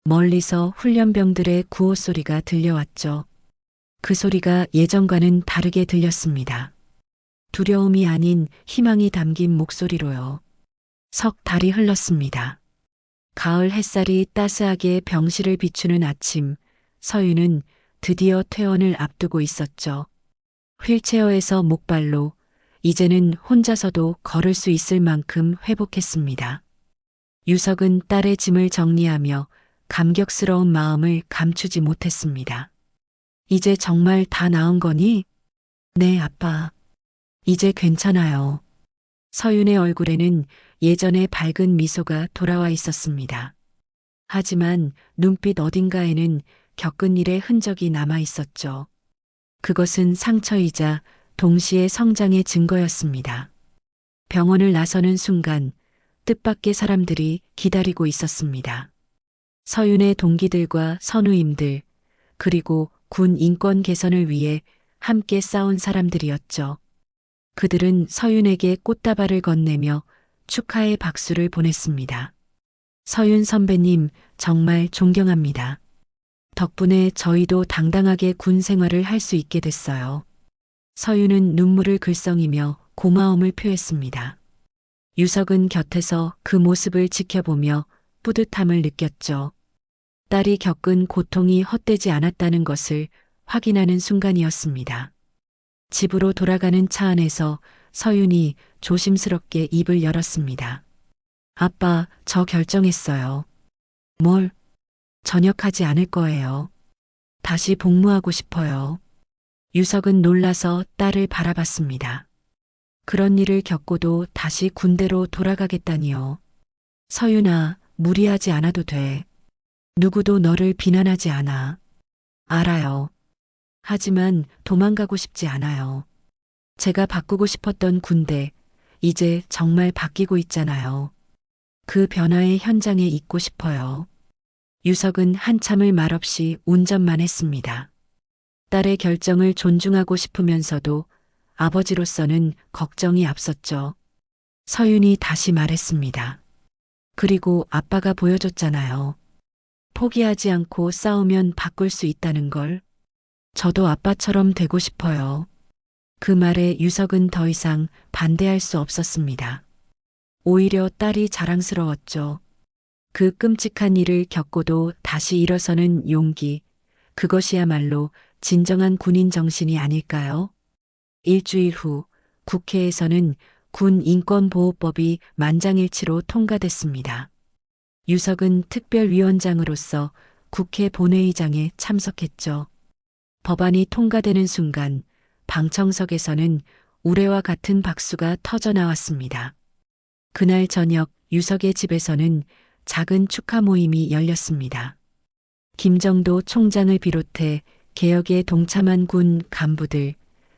멀리서 훈련병들의 구호 소리가 들려왔죠. 그 소리가 예전과는 다르게 들렸습니다. 두려움이 아닌 희망이 담긴 목소리로요. 석 달이 흘렀습니다. 가을 햇살이 따스하게 병실을 비추는 아침, 서윤은 드디어 퇴원을 앞두고 있었죠. 휠체어에서 목발로 이제는 혼자서도 걸을 수 있을 만큼 회복했습니다. 유석은 딸의 짐을 정리하며 감격스러운 마음을 감추지 못했습니다. 이제 정말 다 나은 거니? 네, 아빠. 이제 괜찮아요. 서윤의 얼굴에는 예전의 밝은 미소가 돌아와 있었습니다. 하지만 눈빛 어딘가에는 겪은 일의 흔적이 남아 있었죠. 그것은 상처이자 동시에 성장의 증거였습니다. 병원을 나서는 순간 뜻밖의 사람들이 기다리고 있었습니다. 서윤의 동기들과 선우임들, 그리고 군 인권 개선을 위해 함께 싸운 사람들이었죠. 그들은 서윤에게 꽃다발을 건네며 축하의 박수를 보냈습니다. 서윤 선배님, 정말 존경합니다. 덕분에 저희도 당당하게 군 생활을 할 수 있게 됐어요. 서윤은 눈물을 글썽이며 고마움을 표했습니다. 유석은 곁에서 그 모습을 지켜보며 뿌듯함을 느꼈죠. 딸이 겪은 고통이 헛되지 않았다는 것을 확인하는 순간이었습니다. 집으로 돌아가는 차 안에서 서윤이 조심스럽게 입을 열었습니다. 아빠, 저 결정했어요. 뭘? 전역하지 않을 거예요. 다시 복무하고 싶어요. 유석은 놀라서 딸을 바라봤습니다. 그런 일을 겪고도 다시 군대로 돌아가겠다니요. 서윤아, 무리하지 않아도 돼. 누구도 너를 비난하지 않아. 알아요. 하지만 도망가고 싶지 않아요. 제가 바꾸고 싶었던 군대, 이제 정말 바뀌고 있잖아요. 그 변화의 현장에 있고 싶어요. 유석은 한참을 말없이 운전만 했습니다. 딸의 결정을 존중하고 싶으면서도 아버지로서는 걱정이 앞섰죠. 서윤이 다시 말했습니다. 그리고 아빠가 보여줬잖아요. 포기하지 않고 싸우면 바꿀 수 있다는 걸. 저도 아빠처럼 되고 싶어요. 그 말에 유석은 더 이상 반대할 수 없었습니다. 오히려 딸이 자랑스러웠죠. 그 끔찍한 일을 겪고도 다시 일어서는 용기, 그것이야말로 진정한 군인 정신이 아닐까요? 일주일 후 국회에서는 군 인권보호법이 만장일치로 통과됐습니다. 유석은 특별위원장으로서 국회 본회의장에 참석했죠. 법안이 통과되는 순간 방청석에서는 우레와 같은 박수가 터져 나왔습니다. 그날 저녁 유석의 집에서는 작은 축하 모임이 열렸습니다. 김정도 총장을 비롯해 개혁에 동참한 군 간부들,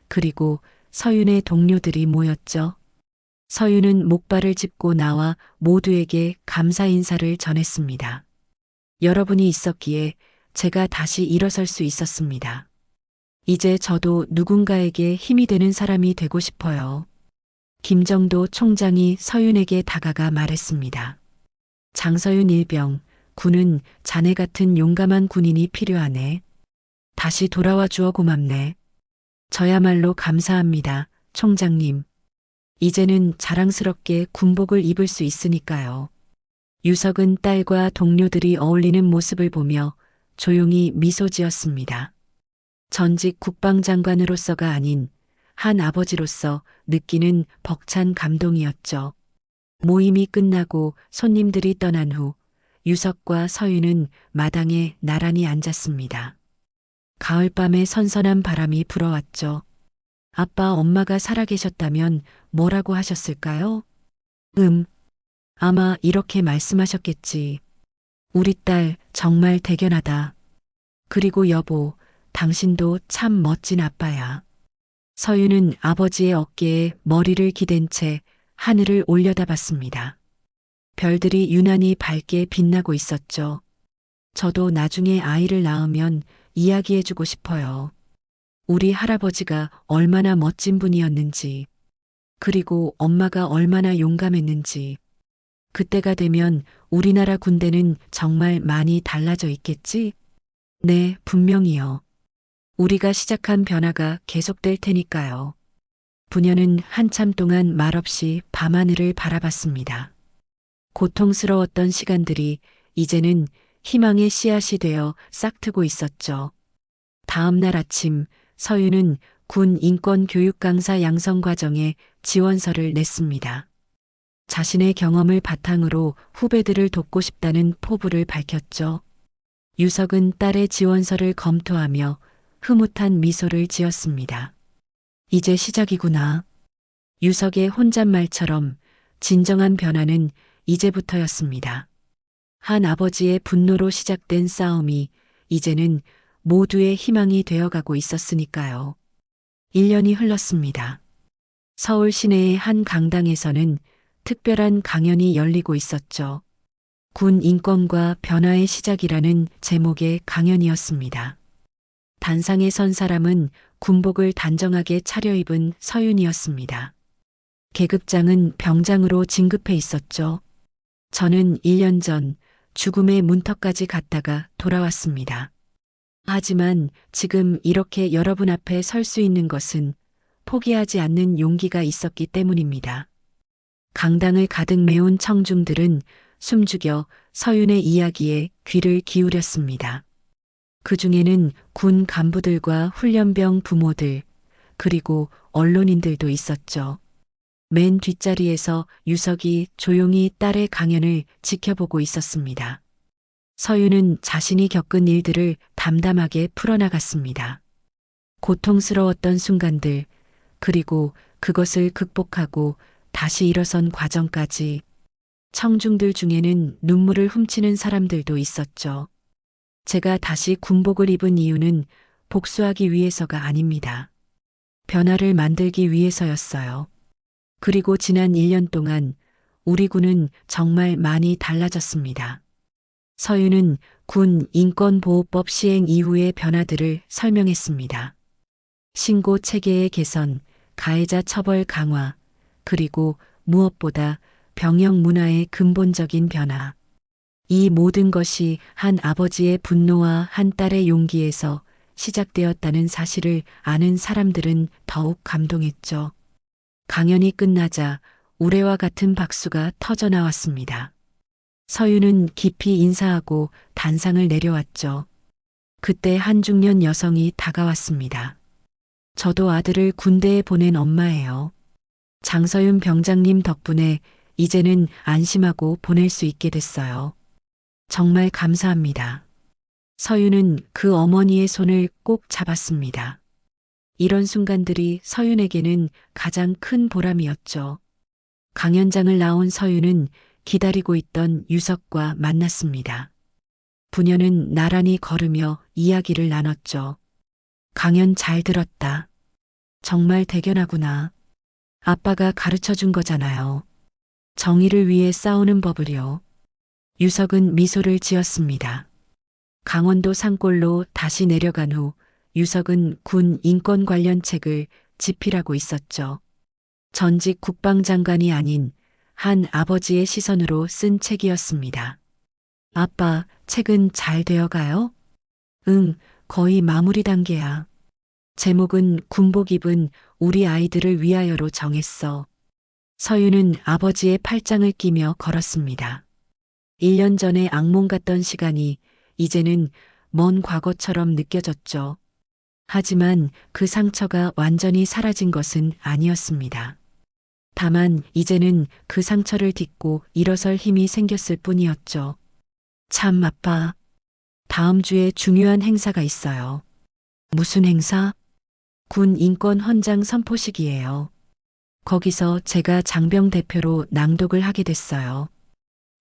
그리고 서윤의 동료들이 모였죠. 서윤은 목발을 짚고 나와 모두에게 감사 인사를 전했습니다. 여러분이 있었기에 제가 다시 일어설 수 있었습니다. 이제 저도 누군가에게 힘이 되는 사람이 되고 싶어요. 김정도 총장이 서윤에게 다가가 말했습니다. 장서윤 일병, 군은 자네 같은 용감한 군인이 필요하네. 다시 돌아와 주어 고맙네. 저야말로 감사합니다, 총장님. 이제는 자랑스럽게 군복을 입을 수 있으니까요. 유석은 딸과 동료들이 어울리는 모습을 보며 조용히 미소 지었습니다. 전직 국방장관으로서가 아닌 한 아버지로서 느끼는 벅찬 감동이었죠. 모임이 끝나고 손님들이 떠난 후 유석과 서윤은 마당에 나란히 앉았습니다. 가을밤에 선선한 바람이 불어왔죠. 아빠, 엄마가 살아계셨다면 뭐라고 하셨을까요? 아마 이렇게 말씀하셨겠지. 우리 딸 정말 대견하다. 그리고 여보, 당신도 참 멋진 아빠야. 서윤은 아버지의 어깨에 머리를 기댄 채 하늘을 올려다봤습니다. 별들이 유난히 밝게 빛나고 있었죠. 저도 나중에 아이를 낳으면 이야기해주고 싶어요. 우리 할아버지가 얼마나 멋진 분이었는지, 그리고 엄마가 얼마나 용감했는지. 그때가 되면 우리나라 군대는 정말 많이 달라져 있겠지? 네, 분명히요. 우리가 시작한 변화가 계속될 테니까요. 부녀는 한참 동안 말없이 밤하늘을 바라봤습니다. 고통스러웠던 시간들이 이제는 희망의 씨앗이 되어 싹트고 있었죠. 다음 날 아침 서윤은 군 인권교육 강사 양성 과정에 지원서를 냈습니다. 자신의 경험을 바탕으로 후배들을 돕고 싶다는 포부를 밝혔죠. 유석은 딸의 지원서를 검토하며 흐뭇한 미소를 지었습니다. 이제 시작이구나. 유석의 혼잣말처럼 진정한 변화는 이제부터였습니다. 한 아버지의 분노로 시작된 싸움이 이제는 모두의 희망이 되어가고 있었으니까요. 1년이 흘렀습니다. 서울 시내의 한 강당에서는 특별한 강연이 열리고 있었죠. 군 인권과 변화의 시작이라는 제목의 강연이었습니다. 단상에 선 사람은 군복을 단정하게 차려입은 서윤이었습니다. 계급장은 병장으로 진급해 있었죠. 저는 1년 전 죽음의 문턱까지 갔다가 돌아왔습니다. 하지만 지금 이렇게 여러분 앞에 설 수 있는 것은 포기하지 않는 용기가 있었기 때문입니다. 강당을 가득 메운 청중들은 숨죽여 서윤의 이야기에 귀를 기울였습니다. 그 중에는 군 간부들과 훈련병 부모들, 그리고 언론인들도 있었죠. 맨 뒷자리에서 유석이 조용히 딸의 강연을 지켜보고 있었습니다. 서윤은 자신이 겪은 일들을 담담하게 풀어나갔습니다. 고통스러웠던 순간들, 그리고 그것을 극복하고 다시 일어선 과정까지. 청중들 중에는 눈물을 훔치는 사람들도 있었죠. 제가 다시 군복을 입은 이유는 복수하기 위해서가 아닙니다. 변화를 만들기 위해서였어요. 그리고 지난 1년 동안 우리 군은 정말 많이 달라졌습니다. 서윤은 군 인권보호법 시행 이후의 변화들을 설명했습니다. 신고 체계의 개선, 가해자 처벌 강화, 그리고 무엇보다 병역 문화의 근본적인 변화. 이 모든 것이 한 아버지의 분노와 한 딸의 용기에서 시작되었다는 사실을 아는 사람들은 더욱 감동했죠. 강연이 끝나자 우레와 같은 박수가 터져 나왔습니다. 서윤은 깊이 인사하고 단상을 내려왔죠. 그때 한 중년 여성이 다가왔습니다. 저도 아들을 군대에 보낸 엄마예요. 장서윤 병장님 덕분에 이제는 안심하고 보낼 수 있게 됐어요. 정말 감사합니다. 서윤은 그 어머니의 손을 꼭 잡았습니다. 이런 순간들이 서윤에게는 가장 큰 보람이었죠. 강연장을 나온 서윤은 기다리고 있던 유석과 만났습니다. 부녀는 나란히 걸으며 이야기를 나눴죠. 강연 잘 들었다. 정말 대견하구나. 아빠가 가르쳐 준 거잖아요. 정의를 위해 싸우는 법을요. 유석은 미소를 지었습니다. 강원도 산골로 다시 내려간 후 유석은 군 인권 관련 책을 집필하고 있었죠. 전직 국방장관이 아닌 한 아버지의 시선으로 쓴 책이었습니다. 아빠, 책은 잘 되어가요? 응, 거의 마무리 단계야. 제목은 군복 입은 우리 아이들을 위하여로 정했어. 서윤은 아버지의 팔짱을 끼며 걸었습니다. 1년 전에 악몽 같던 시간이 이제는 먼 과거처럼 느껴졌죠. 하지만 그 상처가 완전히 사라진 것은 아니었습니다. 다만 이제는 그 상처를 딛고 일어설 힘이 생겼을 뿐이었죠. 참 아빠. 다음 주에 중요한 행사가 있어요. 무슨 행사? 군 인권 헌장 선포식이에요. 거기서 제가 장병 대표로 낭독을 하게 됐어요.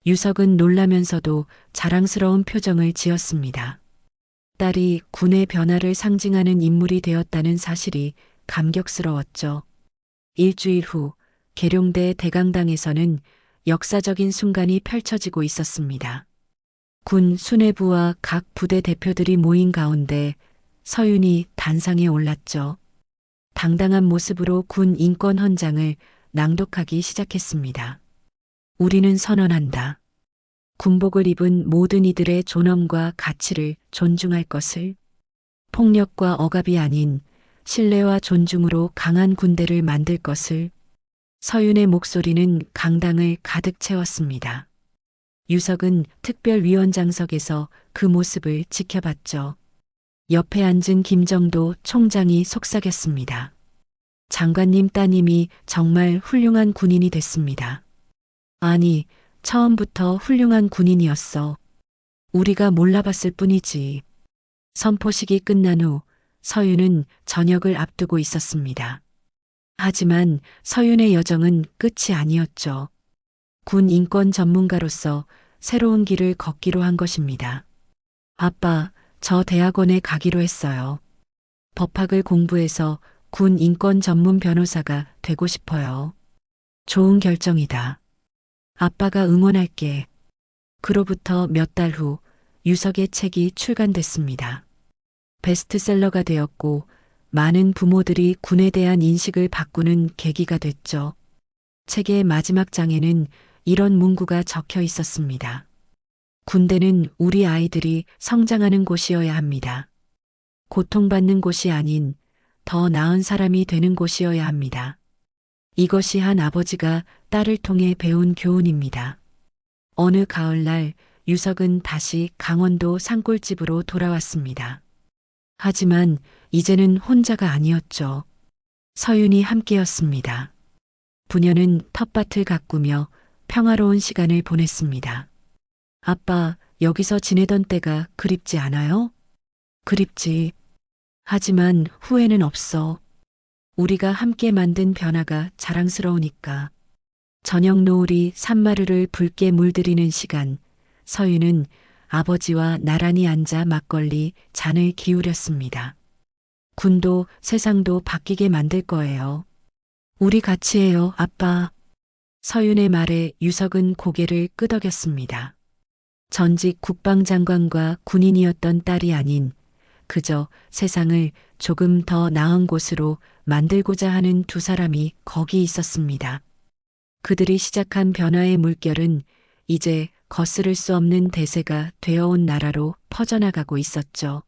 유석은 놀라면서도 자랑스러운 표정을 지었습니다. 딸이 군의 변화를 상징하는 인물이 되었다는 사실이 감격스러웠죠. 일주일 후 계룡대 대강당에서는 역사적인 순간이 펼쳐지고 있었습니다. 군 수뇌부와 각 부대 대표들이 모인 가운데 서윤이 단상에 올랐죠. 당당한 모습으로 군 인권 헌장을 낭독하기 시작했습니다. 우리는 선언한다. 군복을 입은 모든 이들의 존엄과 가치를 존중할 것을, 폭력과 억압이 아닌 신뢰와 존중으로 강한 군대를 만들 것을. 서윤의 목소리는 강당을 가득 채웠습니다. 유석은 특별위원장석에서 그 모습을 지켜봤죠. 옆에 앉은 김정도 총장이 속삭였습니다. 장관님 따님이 정말 훌륭한 군인이 됐습니다. 아니, 처음부터 훌륭한 군인이었어. 우리가 몰라봤을 뿐이지. 선포식이 끝난 후 서윤은 저녁을 앞두고 있었습니다. 하지만 서윤의 여정은 끝이 아니었죠. 군 인권 전문가로서 새로운 길을 걷기로 한 것입니다. 아빠, 저 대학원에 가기로 했어요. 법학을 공부해서 군 인권 전문 변호사가 되고 싶어요. 좋은 결정이다. 아빠가 응원할게. 그로부터 몇 달 후 유석의 책이 출간됐습니다. 베스트셀러가 되었고 많은 부모들이 군에 대한 인식을 바꾸는 계기가 됐죠. 책의 마지막 장에는 이런 문구가 적혀 있었습니다. 군대는 우리 아이들이 성장하는 곳이어야 합니다. 고통받는 곳이 아닌 더 나은 사람이 되는 곳이어야 합니다. 이것이 한 아버지가 딸을 통해 배운 교훈입니다. 어느 가을날 유석은 다시 강원도 산골집으로 돌아왔습니다. 하지만 이제는 혼자가 아니었죠. 서윤이 함께였습니다. 부녀는 텃밭을 가꾸며 평화로운 시간을 보냈습니다. 아빠, 여기서 지내던 때가 그립지 않아요? 그립지. 하지만 후회는 없어. 우리가 함께 만든 변화가 자랑스러우니까. 저녁 노을이 산마루를 붉게 물들이는 시간, 서윤은 아버지와 나란히 앉아 막걸리 잔을 기울였습니다. 군도 세상도 바뀌게 만들 거예요. 우리 같이 해요, 아빠. 서윤의 말에 유석은 고개를 끄덕였습니다. 전직 국방장관과 군인이었던 딸이 아닌 그저 세상을 조금 더 나은 곳으로 만들고자 하는 두 사람이 거기 있었습니다. 그들이 시작한 변화의 물결은 이제 거스를 수 없는 대세가 되어온 나라로 퍼져나가고 있었죠.